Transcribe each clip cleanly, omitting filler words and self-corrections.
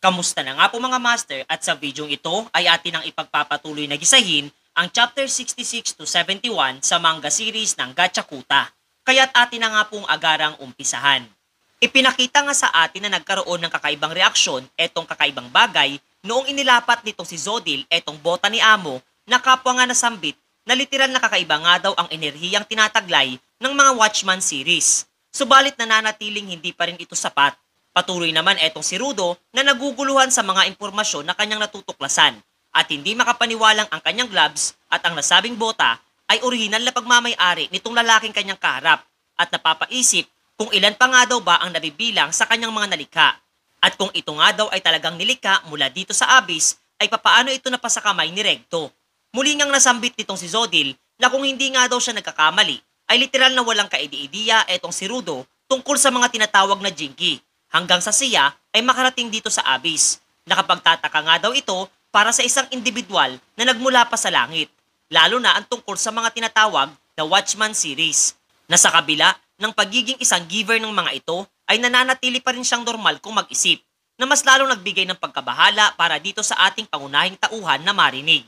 Kamusta na nga po mga master, at sa videong ito ay atin ang ipagpapatuloy na gisahin ang chapter 66 to 71 sa manga series ng Gachakuta. Kaya't atin na nga pong agarang umpisahan. Ipinakita nga sa atin na nagkaroon ng kakaibang reaksyon etong kakaibang bagay noong inilapat nitong si Zodil etong bota ni Amo na kapwa nga nasambit na literal na kakaiba nga daw ang enerhiyang tinataglay ng mga Watchman series. Subalit nananatiling hindi pa rin ito sapat. Patuloy naman etong si Rudo na naguguluhan sa mga impormasyon na kanyang natutuklasan at hindi makapaniwalang ang kanyang gloves at ang nasabing bota ay orihinal na pagmamay-ari nitong lalaking kanyang kaharap at napapaisip kung ilan pa nga daw ba ang nabibilang sa kanyang mga nalika. At kung ito nga daw ay talagang nilika mula dito sa Abyss ay papaano ito napasa kamay ni Regto. Muli ngang nasambit nitong si Zodil na kung hindi nga daw siya nagkakamali ay literal na walang kaide-ideya etong si Rudo tungkol sa mga tinatawag na Jinki. Hanggang sa siya ay makarating dito sa Abyss. Nakapagtataka nga daw ito para sa isang individual na nagmula pa sa langit, lalo na ang tungkol sa mga tinatawag na Watchman series, na sa kabila ng pagiging isang giver ng mga ito ay nananatili pa rin siyang normal kung mag-isip, na mas lalong nagbigay ng pagkabahala para dito sa ating pangunahing tauhan na marinig.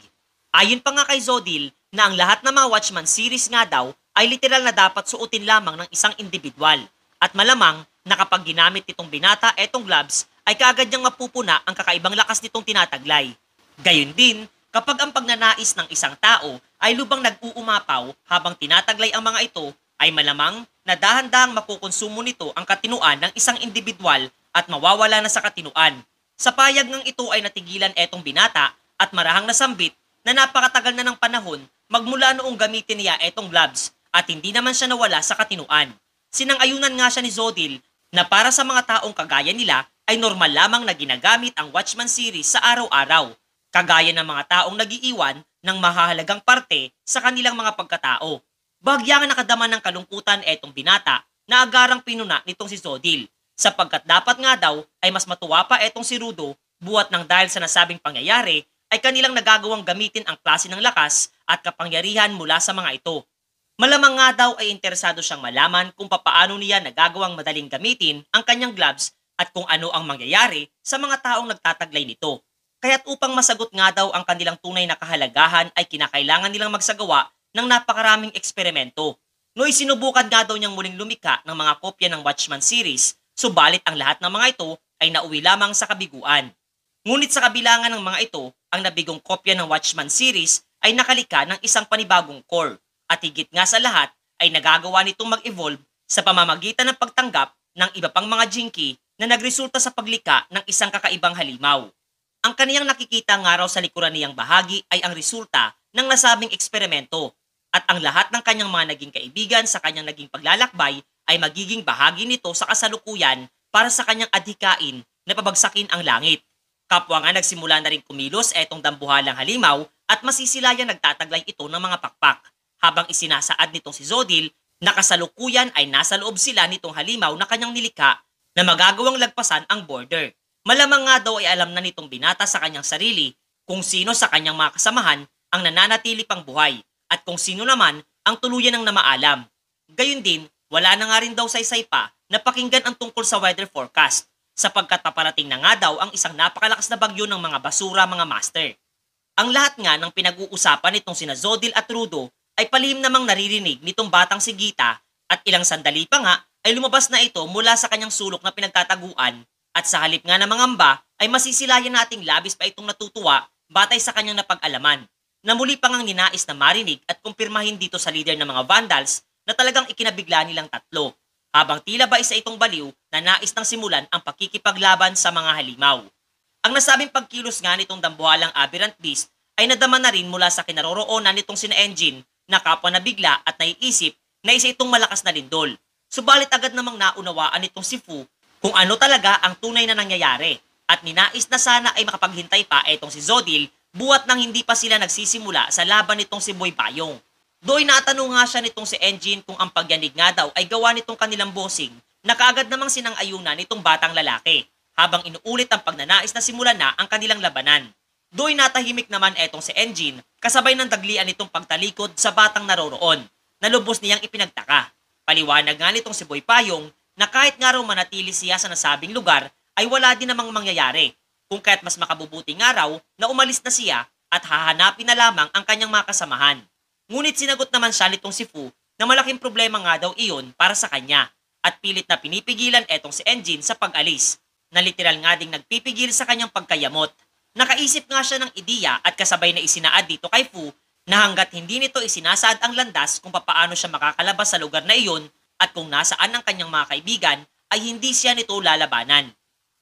Ayon pa nga kay Zodil na ang lahat ng mga Watchman series nga daw ay literal na dapat suotin lamang ng isang individual, at malamang na kapag ginamit nitong binata etong gloves ay kaagad niyang mapupuna ang kakaibang lakas nitong tinataglay. Gayon din, kapag ang pagnanais ng isang tao ay lubang nag-uumapaw habang tinataglay ang mga ito, ay malamang na dahan-dahang makukonsumo nito ang katinuan ng isang individual at mawawala na sa katinuan. Sa payag ng ito ay natigilan etong binata at marahang nasambit na napakatagal na ng panahon magmula noong gamitin niya etong gloves at hindi naman siya nawala sa katinuan. Sinang-ayunan nga siya ni Zodil na para sa mga taong kagaya nila ay normal lamang na ginagamit ang Watchman series sa araw-araw, kagaya ng mga taong nagiiwan ng mahahalagang parte sa kanilang mga pagkatao. Bahagya nga nakadama ng kalungkutan etong binata na agarang pinuna nitong si Zodil, sapagkat dapat nga daw ay mas matuwa pa etong si Rudo buhat ng dahil sa nasabing pangyayari ay kanilang nagagawang gamitin ang klase ng lakas at kapangyarihan mula sa mga ito. Malamang nga daw ay interesado siyang malaman kung papaano niya nagagawang madaling gamitin ang kanyang gloves at kung ano ang mangyayari sa mga taong nagtataglay nito. Kaya't upang masagot nga daw ang kanilang tunay na kahalagahan ay kinakailangan nilang magsagawa ng napakaraming eksperimento. No'y sinubukan nga daw niyang muling lumika ng mga kopya ng Watchman series, subalit ang lahat ng mga ito ay nauwi lamang sa kabiguan. Ngunit sa kabilangan ng mga ito, ang nabigong kopya ng Watchman series ay nakalika ng isang panibagong core. At higit nga sa lahat ay nagagawa nitong mag-evolve sa pamamagitan ng pagtanggap ng iba pang mga Jinki na nagresulta sa paglika ng isang kakaibang halimaw. Ang kaniyang nakikita nga raw sa likuran niyang bahagi ay ang resulta ng nasabing eksperimento at ang lahat ng kanyang mga naging kaibigan sa kanyang naging paglalakbay ay magiging bahagi nito sa kasalukuyan para sa kanyang adhikain na pabagsakin ang langit. Kapwa nga nagsimula na rin kumilos etong dambuhalang halimaw at masisilayang nagtataglay ito ng mga pakpak. Habang isinasaad nitong si Zodil na kasalukuyan ay nasa loob sila nitong halimaw na kanyang nilika na magagawang lagpasan ang border. Malamang nga daw ay alam na nitong binata sa kanyang sarili kung sino sa kanyang mga kasamahan ang nananatili pang buhay at kung sino naman ang tuluyan ng namaalam. Gayun din, wala na nga rin daw saysay pa na pakinggan ang tungkol sa weather forecast sapagkat paparating na nga daw ang isang napakalakas na bagyo ng mga basura mga master. Ang lahat nga ng pinag-uusapan nitong sina Zodil at Rudo ay palihim namang naririnig nitong batang si Gita at ilang sandali pa nga ay lumabas na ito mula sa kanyang sulok na pinagtataguan at sa halip nga na mangamba ay masisilayan nating labis pa itong natutuwa batay sa kanyang napag-alaman na muli pa ngang ninais na marinig at kumpirmahin dito sa leader ng mga Vandals na talagang ikinabigla nilang tatlo habang tila ba isa itong baliw na nais nang simulan ang pakikipaglaban sa mga halimaw. Ang nasabing pagkilos nga nitong dambuhalang aberrant beast ay nadama na rin mula sa kinaroroonan nitong sina Engine na kapwa na bigla at naiisip na isa itong malakas na lindol. Subalit agad namang naunawaan nitong si Fu kung ano talaga ang tunay na nangyayari at ninais na sana ay makapaghintay pa etong si Zodil buhat nang hindi pa sila nagsisimula sa laban nitong si Boy Payong. Do'y natanong nga siya nitong si Engine kung ang pagyanig nga daw ay gawa nitong kanilang bossing na kaagad namang sinang-ayunan nitong batang lalaki habang inuulit ang pagnanais na simulan na ang kanilang labanan. Do'y natahimik naman etong si Engine kasabay ng daglian nitong pagtalikod sa batang naroroon na lubos niyang ipinagtaka. Paliwanag nga nitong si Boy Payong na kahit nga raw manatili siya sa nasabing lugar ay wala din namang mangyayari kung kaya't mas makabubuting araw na umalis na siya at hahanapin na lamang ang kanyang mga kasamahan. Ngunit sinagot naman siya nitong si Fu na malaking problema nga daw iyon para sa kanya at pilit na pinipigilan etong si Engine sa pag-alis, na literal nga ding nagpipigil sa kanyang pagkayamot. Nakaisip nga siya ng ideya at kasabay na isinaad dito kay Fu na hanggat hindi nito isinasaad ang landas kung papaano siya makakalabas sa lugar na iyon at kung nasaan ang kanyang mga kaibigan ay hindi siya nito lalabanan.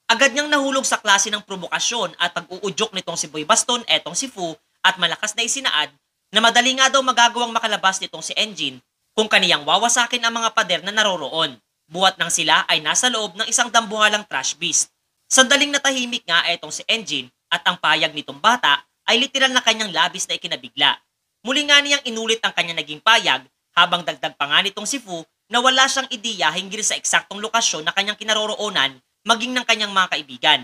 Agad niyang nahulog sa klase ng provokasyon at pag-uudyok nitong si Boy Baston etong si Fu at malakas na isinaad na madali nga daw magagawang makalabas nitong si Engine kung kaniyang wawasakin ang mga pader na naroroon, buhat nang sila ay nasa loob ng isang dambuhalang trash beast. Sandaling natahimik nga etong si Engine at ang payag nitong bata ay literal na kanyang labis na ikinabigla. Muli nga niyang inulit ang kanyang naging payag habang dagdag pa nga nitong si Fu na wala siyang ideya hinggil sa eksaktong lokasyon na kanyang kinaroroonan maging ng kanyang mga kaibigan.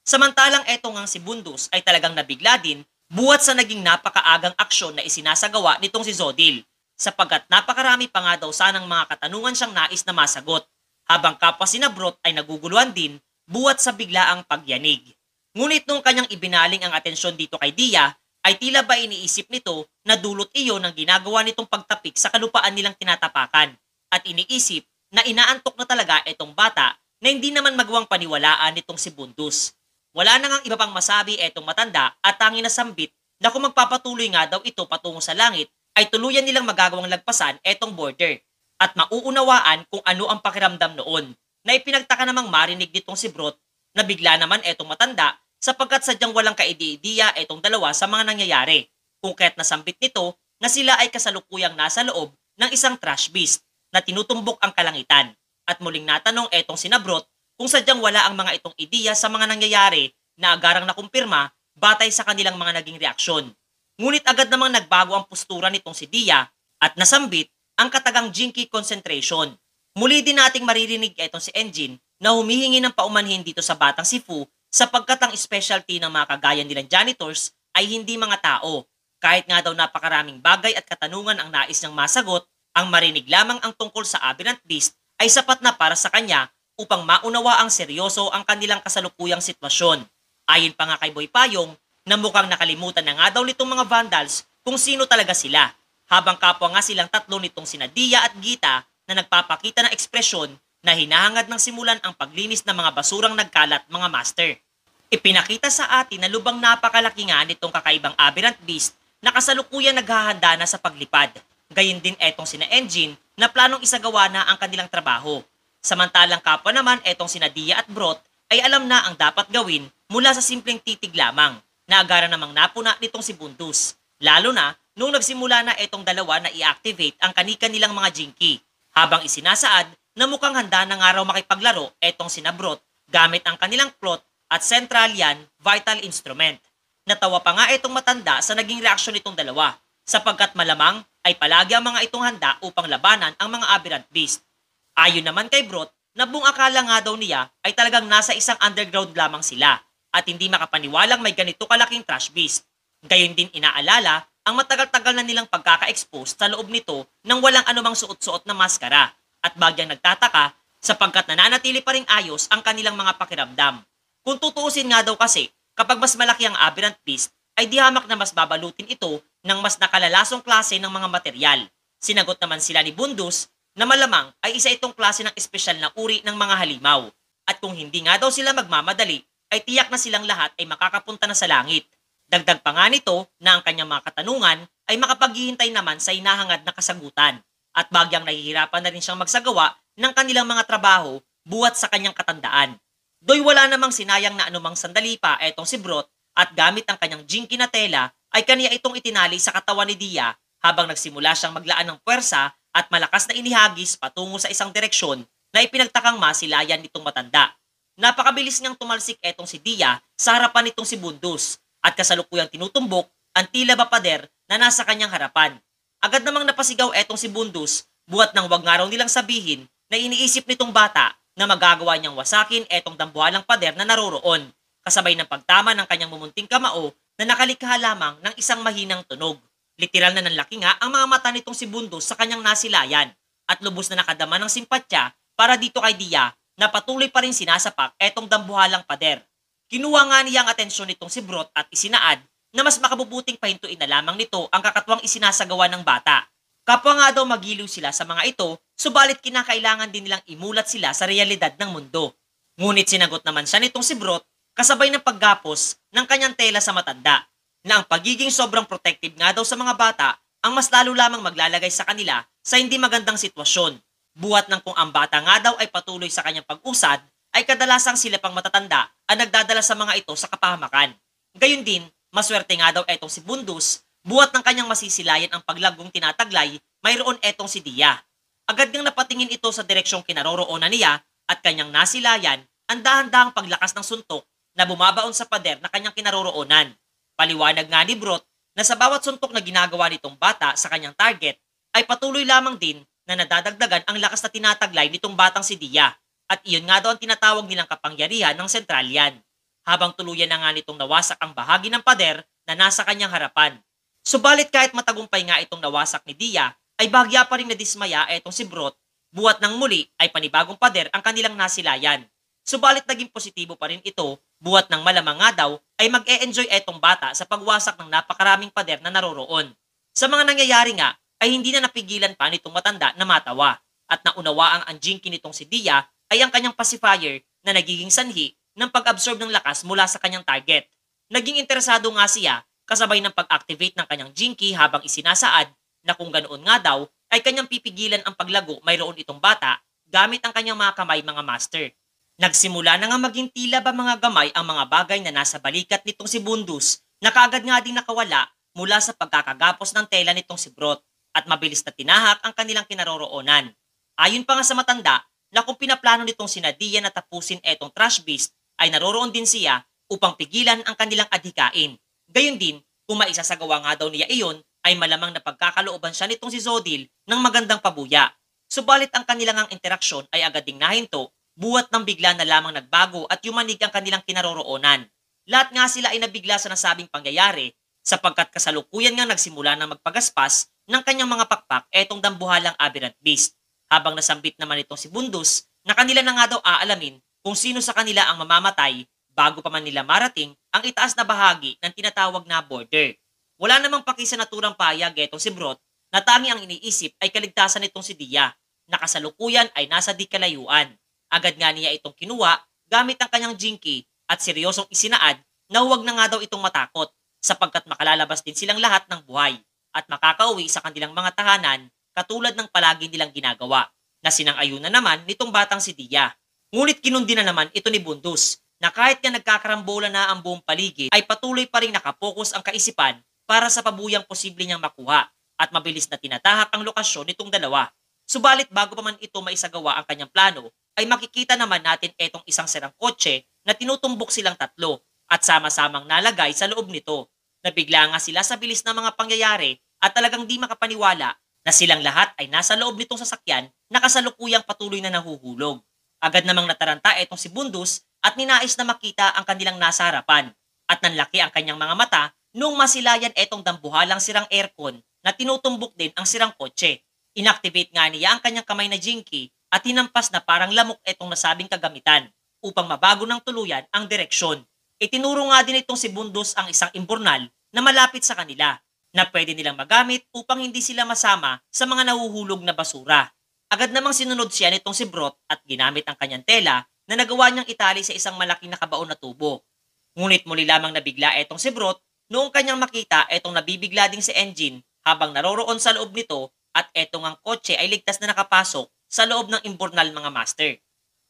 Samantalang etong ang si Bundus ay talagang nabigla din buhat sa naging napakaagang aksyon na isinasagawa nitong si Zodil, sapagkat napakarami pa nga daw sanang mga katanungan siyang nais na masagot, habang kapwa sina Brot ay naguguluhan din buhat sa biglaang pagyanig. Ngunit nung kanyang ibinaling ang atensyon dito kay Dia, ay tila ba iniisip nito na dulot iyon ng ginagawa nitong pagtapik sa kalupaan nilang tinatapakan, at iniisip na inaantok na talaga itong bata na hindi naman magawang paniwalaan nitong si Bundus. Wala na ngang iba pang masabi etong matanda at tanging na sambit na kung magpapatuloy nga daw ito patungo sa langit ay tuluyan nilang magagawang lagpasan etong border at mauunawaan kung ano ang pakiramdam noon, na ipinagtaka namang marinig nitong si Brot na bigla naman etong matanda sapagkat sadyang walang kaide-ideya etong dalawa sa mga nangyayari, kung kaya't nasambit nito na sila ay kasalukuyang nasa loob ng isang trash beast na tinutumbok ang kalangitan. At muling natanong etong si Brot kung sadyang wala ang mga itong ideya sa mga nangyayari na agarang nakumpirma batay sa kanilang mga naging reaksyon. Ngunit agad namang nagbago ang postura nitong si Dia at nasambit ang katagang Jinky concentration. Muli din nating maririnig etong si Engine na humihingi ng paumanhin dito sa batang si Fu sapagkat ang specialty ng mga kagaya nilang janitors ay hindi mga tao. Kahit nga daw napakaraming bagay at katanungan ang nais niyang masagot, ang marinig lamang ang tungkol sa Aberrant Beast ay sapat na para sa kanya upang maunawa ang seryoso ang kanilang kasalukuyang sitwasyon. Ayon pa nga kay Boy Payong na mukhang nakalimutan na nga daw nitong mga Vandals kung sino talaga sila, habang kapwa nga silang tatlo nitong sina Dia at Gita na nagpapakita ng ekspresyon na hinahangad ng simulan ang paglinis ng mga basurang nagkalat mga master. Ipinakita sa atin na lubang napakalaki nga nitong kakaibang Aberrant Beast na kasalukuyan naghahanda na sa paglipad. Gayon din etong sina Engine na planong isagawa na ang kanilang trabaho. Samantalang kapwa naman etong sina Dia at Brot ay alam na ang dapat gawin mula sa simpleng titig lamang, na agara namang napuna nitong si Bundus. Lalo na nung nagsimula na etong dalawa na i-activate ang kani-kanilang mga Jinky, habang isinasaad na mukhang handa na nga raw makipaglaro etong sina Brot gamit ang kanilang plot at Centralian Vital Instrument. Natawa pa nga etong matanda sa naging reaksyon nitong dalawa, sapagkat malamang ay palagi ang mga itong handa upang labanan ang mga Aberrant Beast. Ayon naman kay Brot na buong akala nga daw niya ay talagang nasa isang underground lamang sila at hindi makapaniwalang may ganito kalaking trash beast. Gayon din inaalala ang matagal-tagal na nilang pagkaka-expose sa loob nito nang walang anumang suot-suot na maskara, at bagyang nagtataka sapagkat nananatili pa ring ayos ang kanilang mga pakiramdam. Kung tutuusin nga daw kasi, kapag mas malaki ang Aberrant Beast ay di hamak na mas babalutin ito ng mas nakalalasong klase ng mga material. Sinagot naman sila ni Bundus na malamang ay isa itong klase ng espesyal na uri ng mga halimaw. At kung hindi nga daw sila magmamadali, ay tiyak na silang lahat ay makakapunta na sa langit. Dagdag pa nga nito na ang kanyang mga katanungan ay makapaghihintay naman sa hinahangad na kasagutan. At bagyang nahihirapan na rin siyang magsagawa ng kanilang mga trabaho buhat sa kanyang katandaan. Doy wala namang sinayang na anumang sandali pa etong si Brot at gamit ang kanyang Jinky na tela ay kaniya itong itinali sa katawan ni Dia habang nagsimula siyang maglaan ng puwersa at malakas na inihagis patungo sa isang direksyon na ipinagtakang masilayan nitong matanda. Napakabilis niyang tumalsik etong si Dia sa harapan nitong si Bundus at kasalukuyang tinutumbok ang tila ba pader na nasa kanyang harapan. Agad namang napasigaw etong si Bundus buhat nang wag nga raw nilang sabihin na iniisip nitong bata na magagawa niyang wasakin etong dambuhalang pader na naroroon, kasabay ng pagtama ng kanyang mumunting kamao na nakalikha lamang ng isang mahinang tunog. Literal na nanlaki nga ang mga mata nitong si Bundus sa kanyang nasilayan at lubos na nakadama ng simpatya para dito kay Dia na patuloy pa rin sinasapak etong dambuhalang pader. Kinuha nga niya ang atensyon nitong si Brot at isinaad na mas makabubuting pahintuin na lamang nito ang kakatwang isinasagawa ng bata. Kapwa nga daw magiliw sila sa mga ito, subalit kinakailangan din nilang imulat sila sa realidad ng mundo. Ngunit sinagot naman siya nitong si Brot kasabay ng paggapos ng kanyang tela sa matanda, na ang pagiging sobrang protective nga daw sa mga bata ang mas lalo lamang maglalagay sa kanila sa hindi magandang sitwasyon. Buhat ng kung ang bata nga daw ay patuloy sa kanyang pag-usad, ay kadalasang sila pang matatanda ang nagdadala sa mga ito sa kapahamakan. Gayun din, maswerte nga daw etong si Bundus, buhat ng kanyang masisilayan ang paglagong tinataglay, mayroon etong si Dia. Agad ngang napatingin ito sa direksyong kinaroroonan niya at kanyang nasilayan ang dahan-dahang paglakas ng suntok na bumabaon sa pader na kanyang kinaroroonan. Paliwanag nga ni Brot na sa bawat suntok na ginagawa nitong bata sa kanyang target ay patuloy lamang din na nadadagdagan ang lakas na tinataglay nitong batang si Dia. At iyon nga daw ang tinatawag nilang kapangyarihan ng Centralian. Habang tuluyan na nga nitong nawasak ang bahagi ng pader na nasa kanyang harapan. Subalit kahit matagumpay nga itong nawasak ni Dia, ay bahagya pa rin nadismaya etong si Brot, buhat ng muli ay panibagong pader ang kanilang nasilayan. Subalit naging positibo pa rin ito, buhat ng malamang nga daw ay mag-e-enjoy etong bata sa pagwasak ng napakaraming pader na naroroon. Sa mga nangyayari nga, ay hindi na napigilan pa nitong matanda na matawa, at naunawaang ang jinky nitong si Dia ay ang kanyang pacifier na nagiging sanhi ng pag-absorb ng lakas mula sa kanyang target. Naging interesado nga siya kasabay ng pag-activate ng kanyang jinky habang isinasaad na kung ganoon nga daw ay kanyang pipigilan ang paglago mayroon itong bata gamit ang kanyang mga kamay mga master. Nagsimula na nga maging tila ba mga gamay ang mga bagay na nasa balikat nitong si Bundus na kaagad nga din nakawala mula sa pagkakagapos ng tela nitong si Brot at mabilis na tinahak ang kanilang kinaroroonan. Ayon pa nga sa matanda, na kung pinaplano nitong sina Dia na tapusin etong trash beast, ay naroroon din siya upang pigilan ang kanilang adhikain. Gayon din, kung maisasagawa nga daw niya iyon, ay malamang na pagkakalooban siya nitong si Zodil ng magandang pabuya. Subalit ang kanilang interaksyon ay agad ding nahinto, buhat ng bigla na lamang nagbago at yumanig ang kanilang kinaroroonan. Lahat nga sila ay nabigla sa nasabing pangyayari, sapagkat kasalukuyan nga nagsimula ng magpagaspas ng kanyang mga pakpak etong dambuhalang aberrant beast. Habang nasambit naman itong si Bundus na kanila na nga daw aalamin kung sino sa kanila ang mamamatay bago pa man nila marating ang itaas na bahagi ng tinatawag na border. Wala namang paki sa naturang payag etong si Brot na tangi ang iniisip ay kaligtasan nitong si Dia na kasalukuyan ay nasa di kalayuan. Agad nga niya itong kinuha gamit ang kanyang jinky at seryosong isinaad na huwag na nga daw itong matakot sapagkat makalalabas din silang lahat ng buhay at makakauwi sa kanilang mga tahanan katulad ng palagi nilang ginagawa, na sinang-ayunan naman nitong batang si Dia. Ngunit kinundi na naman ito ni Bundus, na kahit nga nagkakarambola na ang buong paligid, ay patuloy pa rin nakapokus ang kaisipan para sa pabuyang posible niyang makuha, at mabilis na tinatahak ang lokasyon nitong dalawa. Subalit bago pa man ito maisagawa ang kanyang plano, ay makikita naman natin etong isang sirang kotse na tinutumbok silang tatlo, at sama-samang nalagay sa loob nito. Nabigla nga sila sa bilis ng mga pangyayari, at talagang di makapaniwala na silang lahat ay nasa loob nitong sasakyan na kasalukuyang patuloy na nahuhulog. Agad namang nataranta etong si Bundus at ninais na makita ang kanilang nasa harapan at nanlaki ang kanyang mga mata noong masilayan etong dambuhalang sirang aircon na tinutumbok din ang sirang kotse. Inactivate nga niya ang kanyang kamay na jinky at hinampas na parang lamok etong nasabing kagamitan upang mabago ng tuluyan ang direksyon. Itinuro nga din itong si Bundus ang isang imbornal na malapit sa kanila na pwede nilang magamit upang hindi sila masama sa mga nahuhulog na basura. Agad namang sinunod siya nitong si Brot at ginamit ang kanyang tela na nagawa niyang itali sa isang malaking nakabaon na tubo. Ngunit muli lamang nabigla etong si Brot noong kanyang makita etong nabibigla ding si engine habang naroroon sa loob nito at etong ang kotse ay ligtas na nakapasok sa loob ng imbornal mga master.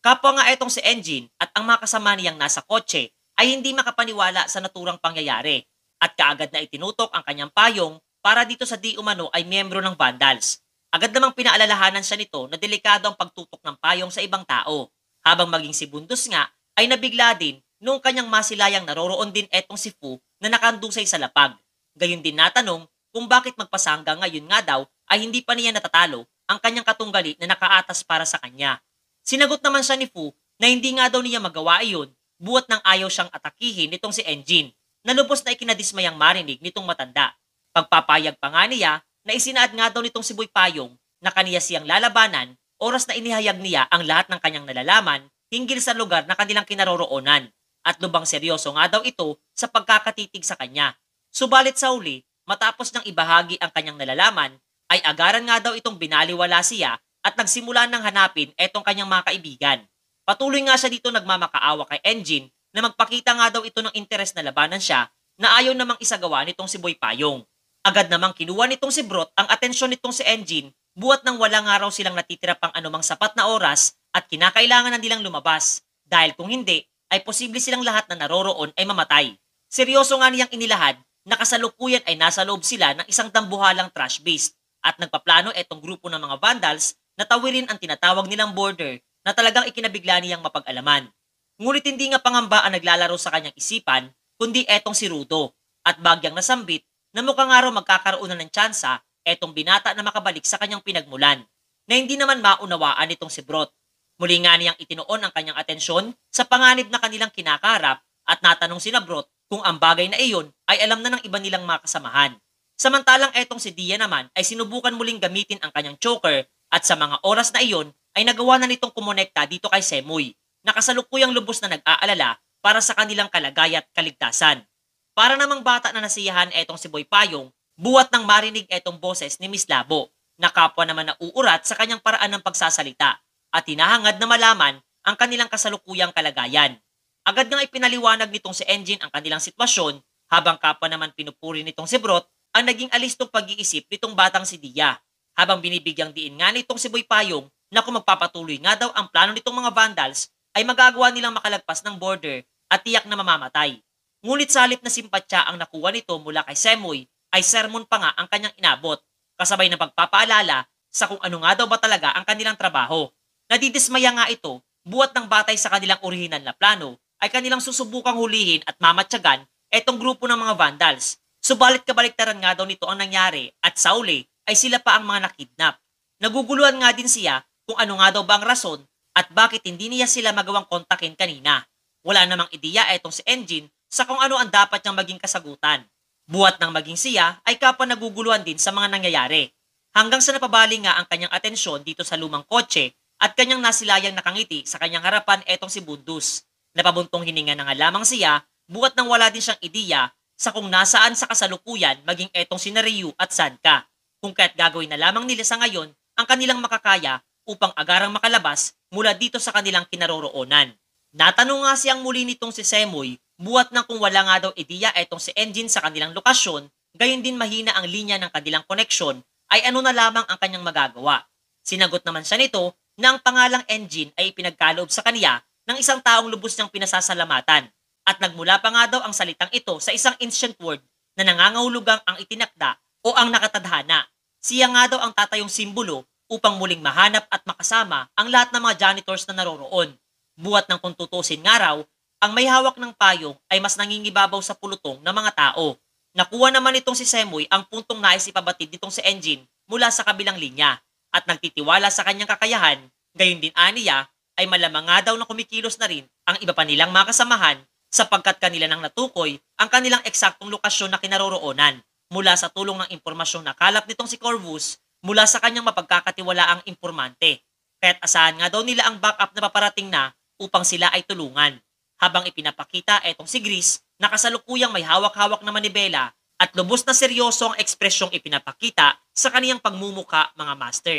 Kapwa nga etong si engine at ang mga kasama niyang nasa kotse ay hindi makapaniwala sa naturang pangyayari. At kaagad na itinutok ang kanyang payong para dito sa di umano ay miyembro ng Vandals. Agad namang pinaalalahanan siya nito na delikado ang pagtutok ng payong sa ibang tao. Habang maging si Bundus nga ay nabigla din noong kanyang masilayang naroroon din etong si Fu na nakandusay sa lapag. Gayon din natanong kung bakit magpasangga ngayon nga daw ay hindi pa niya natatalo ang kanyang katunggali na nakaatas para sa kanya. Sinagot naman siya ni Fu na hindi nga daw niya magawa iyon buhat ng ayaw siyang atakihin nitong si Engine na lubos na ikinadismayang marinig nitong matanda. Pagpapayag pa nga niya na isinaad nga daw nitong si Boy Payong na kaniya siyang lalabanan oras na inihayag niya ang lahat ng kanyang nalalaman hinggil sa lugar na kanilang kinaroroonan. at lubang seryoso nga daw ito sa pagkakatitig sa kanya. Subalit sa huli, matapos niyang ibahagi ang kanyang nalalaman, ay agaran nga daw itong binaliwala siya at nagsimula ng hanapin etong kanyang mga kaibigan. Patuloy nga siya dito nagmamakaawa kay Engine na magpakita nga daw ito ng interes na labanan siya na ayaw namang isagawa nitong si Boy Payong. Agad namang kinuha nitong si Brot ang atensyon nitong si Engine buhat nang wala nga raw silang natitira pang anumang sapat na oras at kinakailangan na nilang lumabas dahil kung hindi ay posible silang lahat na naroroon ay mamatay. Seryoso nga niyang inilahad na kasalukuyan ay nasa loob sila ng isang dambuhalang trash beast at nagpaplano etong grupo ng mga vandals na tawirin ang tinatawag nilang border na talagang ikinabigla niyang mapag-alaman. Ngunit hindi nga pangamba ang naglalaro sa kanyang isipan kundi etong si Rudo at bagyang nasambit na mukhang nga raw magkakaroon na ng tsansa etong binata na makabalik sa kanyang pinagmulan na hindi naman maunawaan nitong si Brot. Muli nga niyang itinoon ang kanyang atensyon sa panganib na kanilang kinakarap at natanong sina Brot kung ang bagay na iyon ay alam na ng iba nilang mga kasamahan. Samantalang etong si Dia naman ay sinubukan muling gamitin ang kanyang choker at sa mga oras na iyon ay nagawa na nitong kumonekta dito kay Semoy na kasalukuyang lubos na nag-aalala para sa kanilang kalagayan at kaligtasan. Para namang bata na nasiyahan etong si Boy Payong buhat nang marinig etong boses ni Miss Labo na kapwa naman na uurat sa kanyang paraan ng pagsasalita at hinahangad na malaman ang kanilang kasalukuyang kalagayan. Agad nang ipinaliwanag nitong si Engine ang kanilang sitwasyon habang kapwa naman pinupuri nitong si Brot ang naging alistong pag-iisip nitong batang si Dia. Habang binibigyang diin nga nitong si Boy Payong na kung magpapatuloy nga daw ang plano nitong mga vandals ay magagawa nilang makalagpas ng border at tiyak na mamamatay. Ngunit sa halip na simpatya ang nakuha nito mula kay Semoy ay sermon pa nga ang kanyang inabot kasabay ng pagpapaalala sa kung ano nga daw ba talaga ang kanilang trabaho. Nadidismaya nga ito buhat ng batay sa kanilang orihinal na plano ay kanilang susubukang hulihin at mamatyagan etong grupo ng mga vandals. Subalit kabaliktaran nga daw nito ang nangyari at sa uli ay sila pa ang mga nakidnap. Naguguluhan nga din siya kung ano nga daw ba ang rason at bakit hindi niya sila magawang kontakin kanina. Wala namang ideya etong si Engine sa kung ano ang dapat niyang maging kasagutan. Buhat ng maging siya ay kapwa naguguluhan din sa mga nangyayari. Hanggang sa napabali nga ang kanyang atensyon dito sa lumang kotse at kanyang nasilayang nakangiti sa kanyang harapan etong si Bundus. Napabuntong hininga na nga lamang siya buhat nang wala din siyang ideya sa kung nasaan sa kasalukuyan maging etong si Ryu at Sanka. Kung kaya't gagawin na lamang nila sa ngayon ang kanilang makakaya upang agarang makalabas mula dito sa kanilang kinaroroonan. Natanong nga siyang muli nitong si Semoy buhat nang kung wala nga daw ideya etong si Engine sa kanilang lokasyon, gayon din mahina ang linya ng kanilang koneksyon ay ano na lamang ang kanyang magagawa. Sinagot naman siya nito na ang pangalang Engine ay ipinagkaloob sa kaniya ng isang taong lubos niyang pinasasalamatan. At nagmula pa nga daw ang salitang ito sa isang ancient word na nangangahulugang ang itinakda o ang nakatadhana. Siya nga daw ang tatayong simbolo upang muling mahanap at makasama ang lahat ng mga janitors na naroroon. Buhat ng kung tutusin nga raw, ang may hawak ng payong ay mas nangingibabaw sa pulutong ng mga tao. Nakuha naman itong si Semoy ang puntong nais ipabatid nitong si Engine mula sa kabilang linya at nagtitiwala sa kanyang kakayahan, gayon din aniya ay malamang nga daw na kumikilos na rin ang iba pa nilang mga kasamahan sapagkat kanila nang natukoy ang kanilang eksaktong lokasyon na kinaroroonan mula sa tulong ng impormasyong nakalap nitong si Corvus mula sa kanyang mapagkakatiwalaang impormante. Kaya't asahan nga daw nila ang backup na paparating na upang sila ay tulungan. Habang ipinapakita etong si Gris na kasalukuyang may hawak-hawak na manibela at lubos na seryoso ang ekspresyong ipinapakita sa kaniyang pagmumuka mga master.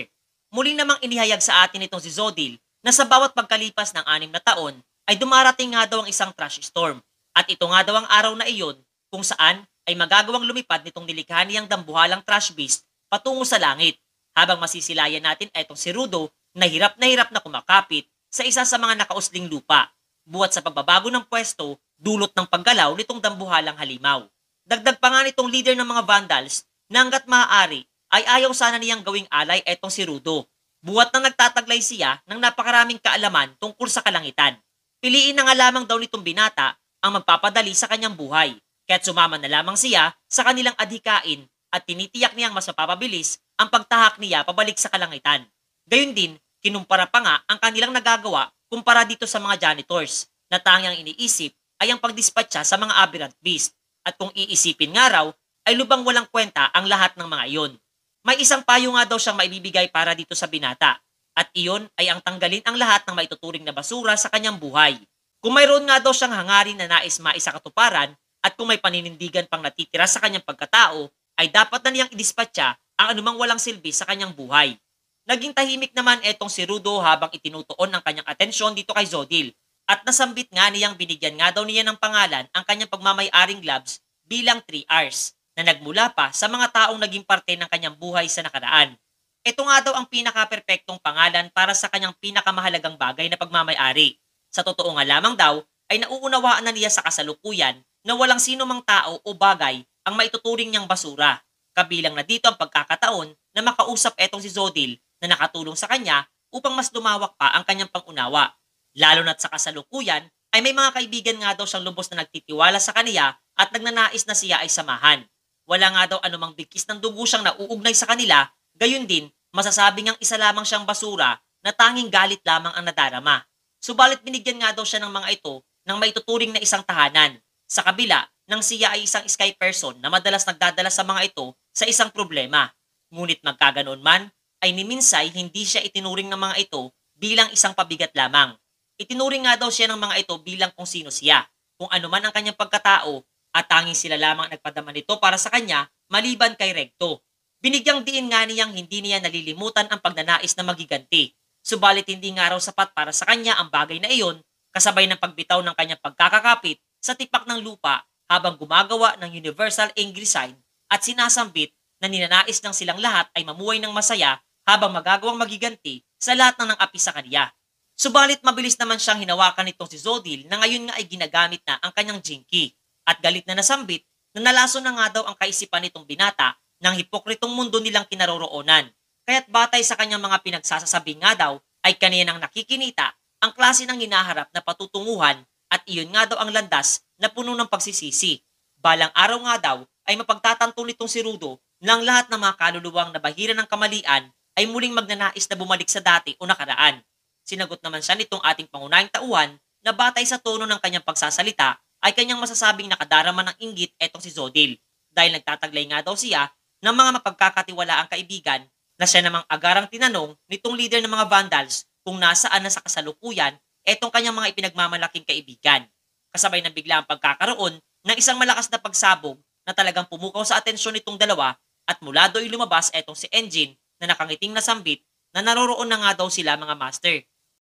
Muli namang inihayag sa atin itong si Zodil na sa bawat pagkalipas ng 6 na taon ay dumarating nga daw ang isang trash storm at ito nga daw ang araw na iyon kung saan ay magagawang lumipad nitong nilikha niyang dambuhalang trash beast patungo sa langit habang masisilayan natin etong si Rudo na hirap na kumakapit sa isa sa mga nakausling lupa buhat sa pagbabago ng pwesto dulot ng paggalaw nitong dambuhalang halimaw. Dagdag pa nga nitong leader ng mga vandals na hanggat maaari ay ayaw sana niyang gawing alay etong si Rudo buhat na nagtataglay siya ng napakaraming kaalaman tungkol sa kalangitan. Piliin na nga lamang daw nitong binata ang magpapadali sa kanyang buhay, kaya't sumama na lamang siya sa kanilang adhikain at tinitiyak niyang mas mapapabilis ang pagtahak niya pabalik sa kalangitan. Gayun din, kinumpara pa nga ang kanilang nagagawa kumpara dito sa mga janitors na tangyang iniisip ay ang pagdispatcha sa mga aberrant beast at kung iisipin nga raw ay lubang walang kwenta ang lahat ng mga iyon. May isang payo nga daw siyang maibibigay para dito sa binata. At iyon ay ang tanggalin ang lahat ng maituturing na basura sa kanyang buhay. Kung mayroon nga daw siyang hangarin na nais maisakatuparan at kung may paninindigan pang natitira sa kanyang pagkatao, ay dapat na niyang idispatcha ang anumang walang silbi sa kanyang buhay. Naging tahimik naman etong si Rudo habang itinutuon ang kanyang atensyon dito kay Zodil at nasambit nga niyang binigyan nga daw niya ng pangalan ang kanyang pagmamay-aring gloves bilang 3 Rs na nagmula pa sa mga taong naging parte ng kanyang buhay sa nakaraan. Ito nga daw ang pinaka-perpektong pangalan para sa kanyang pinakamahalagang bagay na pagmamay-ari. Sa totoo nga lamang daw ay nauunawaan na niya sa kasalukuyan na walang sino mang tao o bagay ang maituturing niyang basura. Kabilang na dito ang pagkakataon na makausap etong si Zodil na nakatulong sa kanya upang mas lumawak pa ang kanyang pangunawa. Lalo na't sa kasalukuyan ay may mga kaibigan nga daw siyang lubos na nagtitiwala sa kaniya at nagnanais na siya ay samahan. Wala nga daw anumang bigkis ng dugo siyang nauugnay sa kanila, gayon din masasabing ang isa lamang siyang basura na tanging galit lamang ang nadarama. Subalit binigyan nga daw siya ng mga ito ng maituturing na isang tahanan. Sa kabila, nang siya ay isang sky person na madalas nagdadala sa mga ito sa isang problema. Ngunit magkaganoon man, ay ni Minsay hindi siya itinuring ng mga ito bilang isang pabigat lamang. Itinuring nga daw siya ng mga ito bilang kung sino siya, kung ano man ang kanyang pagkatao at tanging sila lamang nagpadama nito para sa kanya maliban kay Recto. Binigyang diin nga niyang hindi niya nalilimutan ang pagnanais na magiganti. Subalit hindi nga raw sapat para sa kanya ang bagay na iyon kasabay ng pagbitaw ng kanyang pagkakakapit sa tipak ng lupa habang gumagawa ng Universal Angry Sign at sinasambit na ninanais ng silang lahat ay mamuhay ng masaya habang magagawang magiganti sa lahat ng api sa kanya. Subalit mabilis naman siyang hinawakan nitong si Zodil na ngayon nga ay ginagamit na ang kanyang jinky at galit na nasambit na nalaso na nga daw ang kaisipan nitong binata ng hipokritong mundo nilang kinaroroonan. Kaya't batay sa kanyang mga pinagsasasabi nga daw ay kaniya nang nakikinita ang klase ng hinaharap na patutunguhan at iyon nga daw ang landas na puno ng pagsisisi. Balang araw nga daw ay mapagtatanto nitong si Rudo na ang lahat ng mga kaluluwang nabahira ng kamalian ay muling magnanais na bumalik sa dati o nakaraan. Sinagot naman siya nitong ating pangunahing tauhan na batay sa tono ng kanyang pagsasalita ay kanyang masasabing nakadarama ng inggit etong si Zodil dahil nagtataglay nga daw siya ng mga mapagkakatiwalaang kaibigan na siya namang agarang tinanong nitong leader ng mga Vandals kung nasaan na sa kasalukuyan etong kanyang mga ipinagmamalaking kaibigan. Kasabay ng bigla ang pagkakaroon ng isang malakas na pagsabog na talagang pumukaw sa atensyon nitong dalawa at mula do'y lumabas etong si Engine na nakangiting nasambit na naroroon na nga daw sila mga master.